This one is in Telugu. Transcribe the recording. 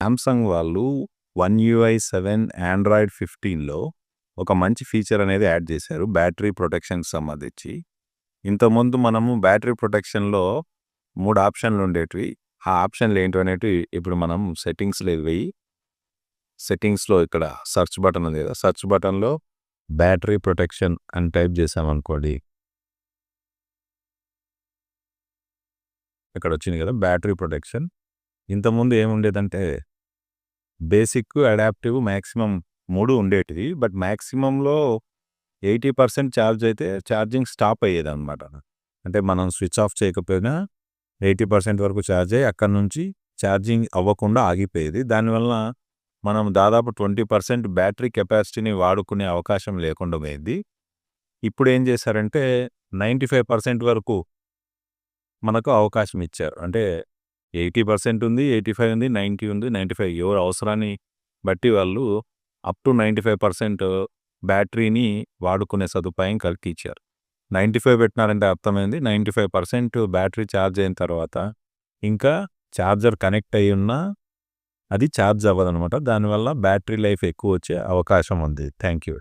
సామ్సంగ్ వాళ్ళు వన్ యూఐ 7 ఆండ్రాయిడ్ 15లో ఒక మంచి ఫీచర్ అనేది యాడ్ చేశారు బ్యాటరీ ప్రొటెక్షన్కి సంబంధించి. ఇంతకుముందు మనము బ్యాటరీ ప్రొటెక్షన్లో 3 ఆప్షన్లు ఉండేటివి. ఆ ఆప్షన్లు ఏంటి అనేటివి ఇప్పుడు మనం సెట్టింగ్స్లో పోయి సెట్టింగ్స్లో ఇక్కడ సెర్చ్ బటన్ ఉంది కదా, సెర్చ్ బటన్లో బ్యాటరీ ప్రొటెక్షన్ అని టైప్ చేసామనుకోండి, ఇక్కడ వచ్చింది కదా బ్యాటరీ ప్రొటెక్షన్. ఇంతకుముందు ఏముండేదంటే బేసిక్, అడాప్టివ్, మ్యాక్సిమం 3 ఉండేటివి. బట్ మ్యాక్సిమంలో 80% ఛార్జ్ అయితే ఛార్జింగ్ స్టాప్ అయ్యేదన్నమాట. అంటే మనం స్విచ్ ఆఫ్ చేయకపోయినా 80% వరకు ఛార్జ్ అయ్యి అక్కడ నుంచి ఛార్జింగ్ అవ్వకుండా ఆగిపోయేది. దానివల్ల మనం దాదాపు 20% బ్యాటరీ కెపాసిటీని వాడుకునే అవకాశం లేకుండా పోయింది. ఇప్పుడు ఏం చేశారంటే 95% వరకు మనకు అవకాశం ఇచ్చారు. అంటే 80% ఉంది, 85 ఉంది, 90 ఉంది, 95 ఎవరు అవసరాన్ని బట్టి వాళ్ళు అప్ టు 95% బ్యాటరీని వాడుకునే సదుపాయం కల్పించారు. 95 పెట్టినారంటే అర్థమైంది 95% బ్యాటరీ ఛార్జ్ అయిన తర్వాత ఇంకా ఛార్జర్ కనెక్ట్ అయ్యి ఉన్నా అది ఛార్జ్ అవ్వదనమాట. దానివల్ల బ్యాటరీ లైఫ్ ఎక్కువ వచ్చే అవకాశం ఉంది. Thank you.